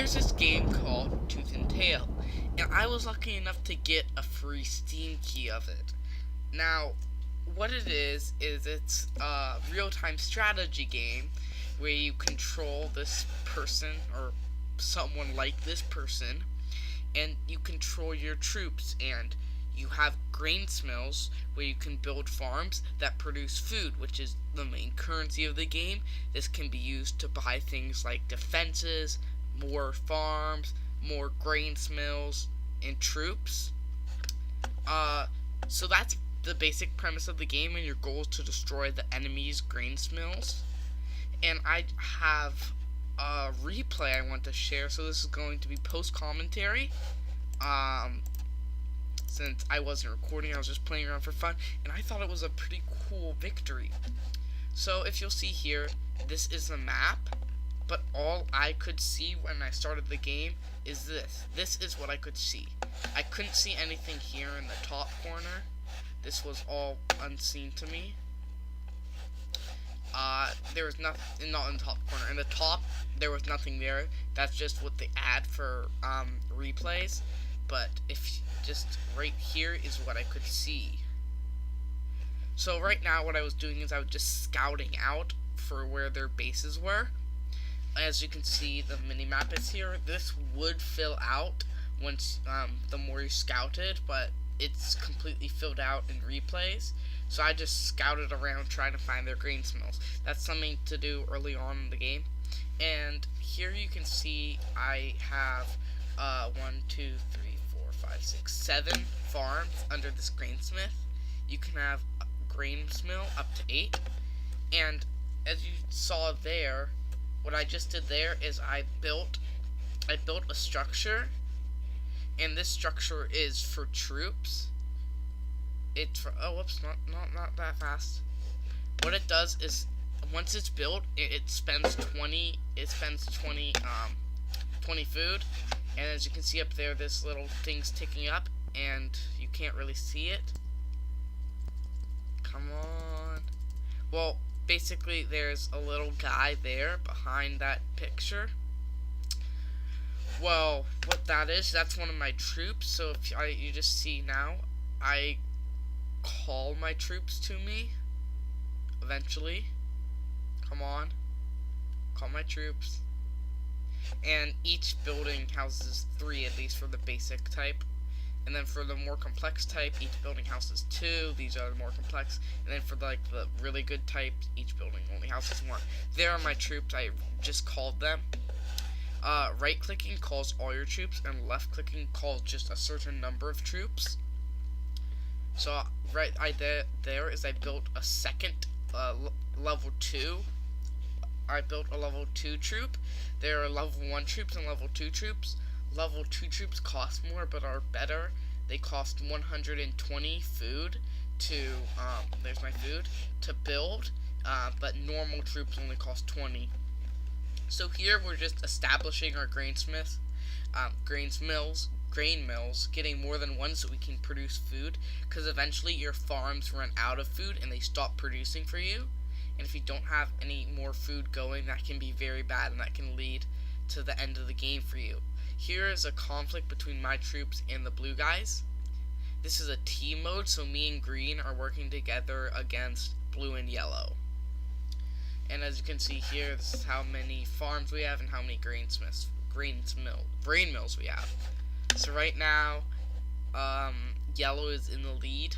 there's this game called Tooth and Tail, and I was lucky enough to get a free Steam key of it. Now, what it is it's a real-time strategy game where you control this person or someone like this person, and you control your troops, and you have grain mills where you can build farms that produce food, which is the main currency of the game. This can be used to buy things like defenses, more farms, more grain mills, and troops. So that's the basic premise of the game, and your goal is to destroy the enemy's grain mills. And I have a replay I want to share, so this is going to be post commentary. Since I wasn't recording, I was just playing around for fun, and I thought it was a pretty cool victory. So if you'll see here, this is the map, but all I could see when I started the game is this. This is what I could see. I couldn't see anything here in the top corner. This was all unseen to me. There was nothing, not in the top corner. In the top, there was nothing there. That's just what they add for replays. But if just right here is what I could see. So right now what I was doing is I was just scouting out for where their bases were. As you can see, the mini-map is here. This would fill out once the more you scouted, but it's completely filled out in replays. So I just scouted around trying to find their grain mills. That's something to do early on in the game. And here you can see I have 7 farms under this grainsmith. You can have a grain mill up to 8. And as you saw there, what I just did there is I built a structure, and this structure is for troops. It's for, oh whoops, not that fast. What it does is once it's built, it spends 20 food, and as you can see up there, this little thing's ticking up, and you can't really see it. Come on. Well, basically there's a little guy there behind that picture. Well, what that is, that's one of my troops. So if you just see now, I call my troops to me eventually. Come on, call my troops. And each building houses 3 at least for the basic type. And then for the more complex type, each building houses 2. These are the more complex. And then for like the really good types, each building only houses 1. There are my troops. I just called them. Right-clicking calls all your troops, and left-clicking calls just a certain number of troops. So there is I built a second level 2. I built a level 2 troop. There are level 1 troops and level 2 troops. Level 2 troops cost more but are better. They cost 120 food to, there's my food, to build, but normal troops only cost 20. So here we're just establishing our grain mills, getting more than one so we can produce food, because eventually your farms run out of food and they stop producing for you. And if you don't have any more food going, that can be very bad, and that can lead to the end of the game for you. Here is a conflict between my troops and the blue guys. This is a team mode, so me and green are working together against blue and yellow. And as you can see here, this is how many farms we have and how many grain mills we have. So right now, yellow is in the lead.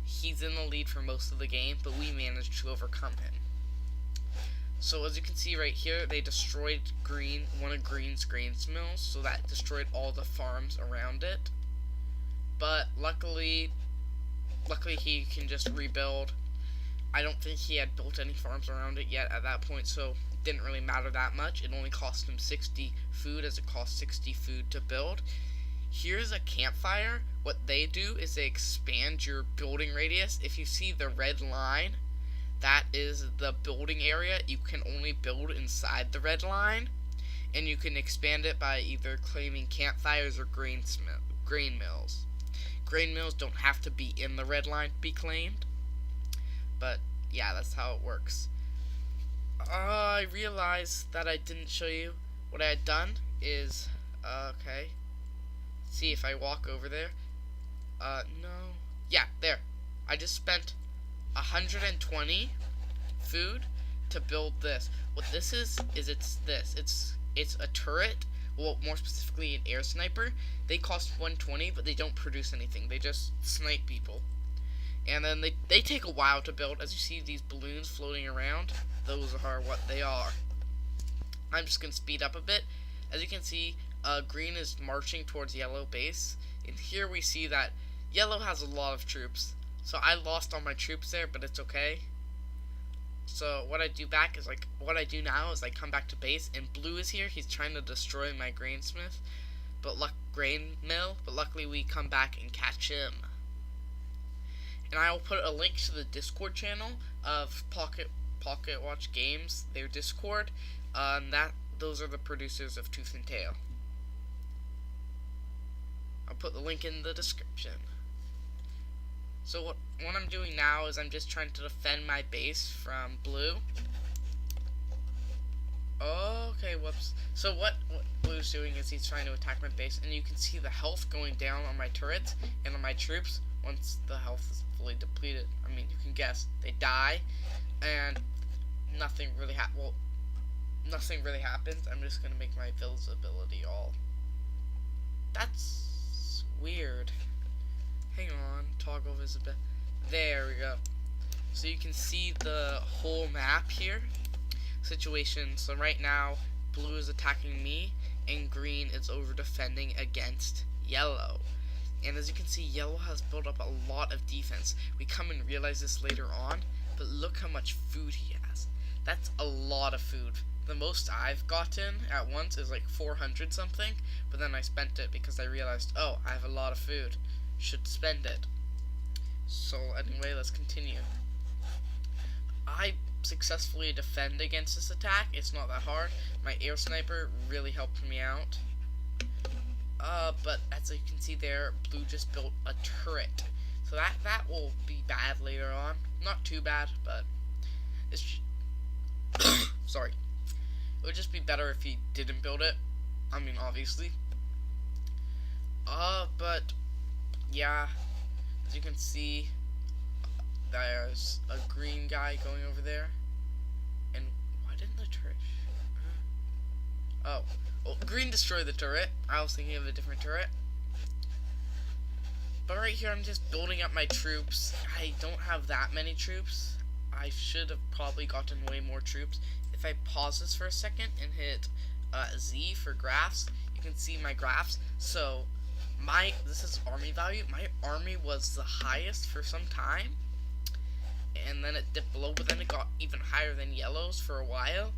He's in the lead for most of the game, but we managed to overcome him. So as you can see right here, they destroyed one of green's grain mills, so that destroyed all the farms around it. But luckily he can just rebuild. I don't think he had built any farms around it yet at that point, so it didn't really matter that much. It only cost him 60 food, as it cost 60 food to build. Here's a campfire. What they do is they expand your building radius. If you see the red line, that is the building area. You can only build inside the red line, and you can expand it by either claiming campfires or grain mills. Grain mills don't have to be in the red line to be claimed, but yeah, that's how it works. I realized that I didn't show you what I had done is, okay, see if I walk over there. No. Yeah, there. I just spent 120 food to build this. What this is it's this. It's a turret. Well, more specifically, an air sniper. They cost 120, but they don't produce anything. They just snipe people. And then they take a while to build. As you see these balloons floating around, those are what they are. I'm just going to speed up a bit. As you can see, green is marching towards yellow base. And here we see that yellow has a lot of troops. So I lost all my troops there, but it's okay. So what I do back is what I do now is I come back to base, and blue is here. He's trying to destroy my grainsmith, grain mill. But luckily we come back and catch him. And I will put a link to the Discord channel of Pocket Watch Games, their Discord. Those are the producers of Tooth and Tail. I'll put the link in the description. So what I'm doing now is I'm just trying to defend my base from blue. Okay, whoops. So what blue's doing is he's trying to attack my base, and you can see the health going down on my turrets and on my troops once the health is fully depleted. I mean, you can guess. They die, and nothing really happens. I'm just gonna make my visibility all. That's weird. Hang on, toggle visibility. There we go. So you can see the whole map here. Situation. So right now, blue is attacking me, and green is over defending against yellow. And as you can see, yellow has built up a lot of defense. We come and realize this later on, but look how much food he has. That's a lot of food. The most I've gotten at once is like 400 something, but then I spent it because I realized, oh, I have a lot of food. Should spend it. So anyway, let's continue. I successfully defend against this attack. It's not that hard. My air sniper really helped me out. But as you can see there, blue just built a turret. So that will be bad later on. Not too bad, but it's sorry. It would just be better if he didn't build it. I mean, obviously. But yeah, as you can see, there's a green guy going over there. And why didn't the turret? Oh, well, green destroyed the turret. I was thinking of a different turret. But right here, I'm just building up my troops. I don't have that many troops. I should have probably gotten way more troops. If I pause this for a second and hit Z for graphs, you can see my graphs. So this is army value. My army was the highest for some time, and then it dipped below, but then it got even higher than yellows for a while.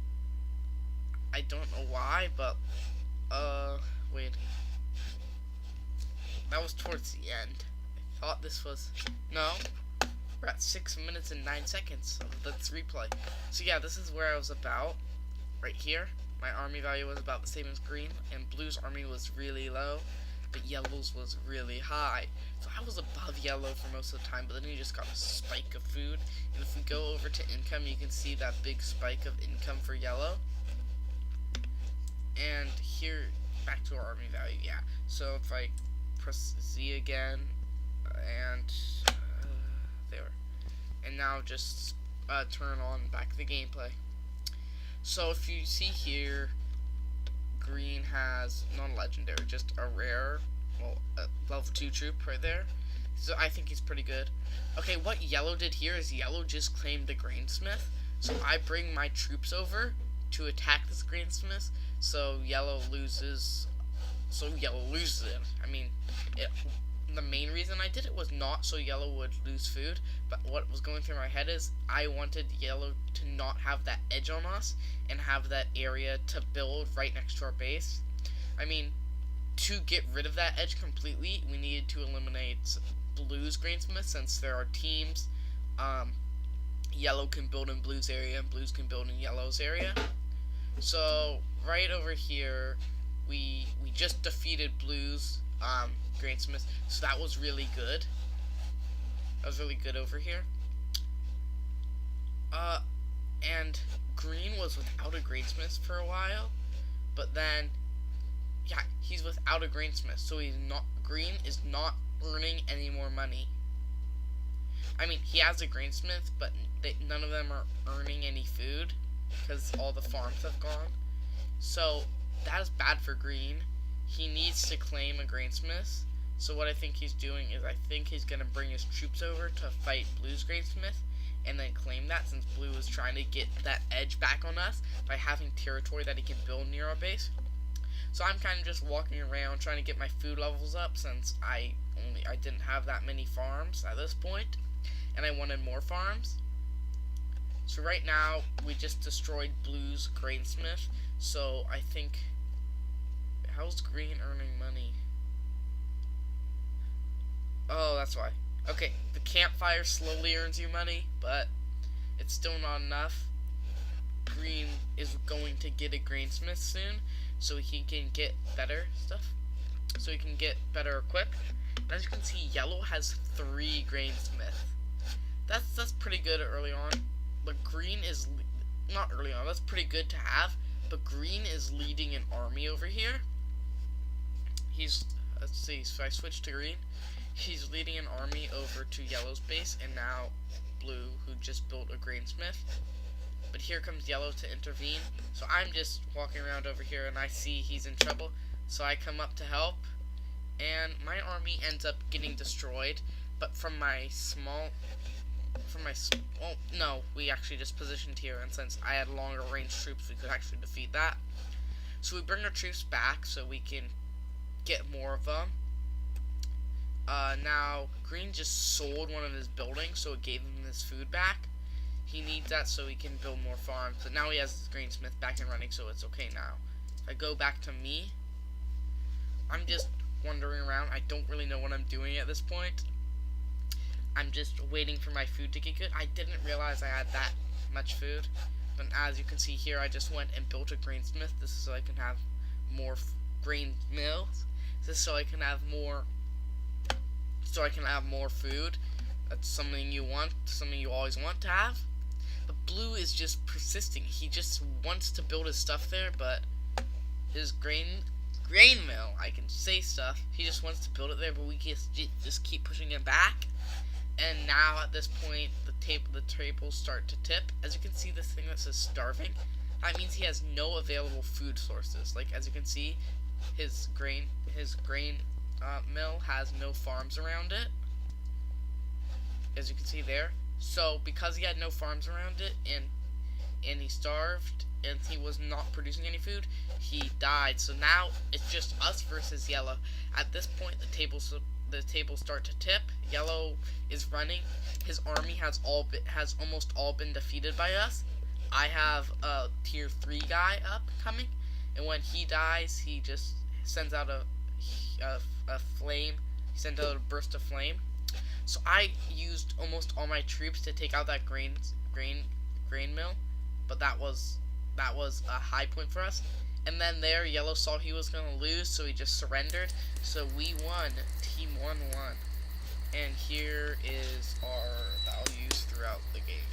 I don't know why, but wait, that was towards the end. I thought this was, no, we're at 6 minutes and 9 seconds of this replay. So yeah, this is where I was about, right here. My army value was about the same as green, and blue's army was really low, but yellow's was really high. So I was above yellow for most of the time, but then you just got a spike of food. And if we go over to income, you can see that big spike of income for yellow. And here, back to our army value, yeah. So if I press Z again, and there. And now just turn on back the gameplay. So if you see here, green has not a legendary, just a rare, well, a level 2 troop right there. So I think he's pretty good. Okay, what yellow did here is yellow just claimed the grainsmith. So I bring my troops over to attack this grainsmith. So yellow loses. It. I mean, the main reason I did it was not so yellow would lose food, but what was going through my head is I wanted yellow to not have that edge on us and have that area to build right next to our base. I mean, to get rid of that edge completely, we needed to eliminate blue's grainsmith, since there are teams. Yellow can build in blue's area and blue's can build in yellow's area. So right over here, we just defeated blue's grainsmith, so that was really good. That was really good over here. And green was without a grainsmith for a while, But then, yeah, he's without a greensmith, so green is not earning any more money. I mean, he has a greensmith, but none of them are earning any food because all the farms have gone. So that is bad for green. He needs to claim a greensmith. So what I think he's doing is I think he's going to bring his troops over to fight blue's greensmith and then claim that, since blue is trying to get that edge back on us by having territory that he can build near our base. So I'm kind of just walking around trying to get my food levels up, since I didn't have that many farms at this point, and I wanted more farms. So right now we just destroyed blue's greensmith. So I think, how's green earning money? Oh, that's why. Okay, the campfire slowly earns you money, but it's still not enough. Green is going to get a greensmith soon, so he can get better stuff. So he can get better equipped. As you can see, yellow has 3 greensmiths. That's pretty good early on. But green is not early on. That's pretty good to have. But green is leading an army over here. Let's see. So I switch to green. He's leading an army over to yellow's base, and now blue, who just built a greensmith. But here comes yellow to intervene. So I'm just walking around over here, and I see he's in trouble. So I come up to help, and my army ends up getting destroyed. But well, no, we actually just positioned here, and since I had longer range troops, we could actually defeat that. So we bring our troops back so we can get more of them. Now, green just sold one of his buildings, so it gave him his food back. He needs that so he can build more farms. But now he has his greensmith back and running, so it's okay now. If I go back to me, I'm just wandering around. I don't really know what I'm doing at this point. I'm just waiting for my food to get good. I didn't realize I had that much food. But as you can see here, I just went and built a greensmith. This is so I can have more grain mills. This is so I can have more food. That's something you want, something you always want to have. But blue is just persisting. He just wants to build his stuff there, but his grain mill, I can say stuff, he just wants to build it there, but we just keep pushing him back. And now at this point, the tables start to tip. As you can see, this thing that says starving, that means he has no available food sources. Like, as you can see, his grain mill has no farms around it, as you can see there. So because he had no farms around it, and he starved, and he was not producing any food, he died. So now it's just us versus yellow. At this point, the tables start to tip. Yellow is running. His army has almost all been defeated by us. I have a tier 3 guy up coming, and when he dies, he just sends out a flame. He sends out a burst of flame. So I used almost all my troops to take out that grain mill, but that was a high point for us. And then there, yellow saw he was gonna lose, so he just surrendered. So we won. Team 1 won. And here is our values throughout the game.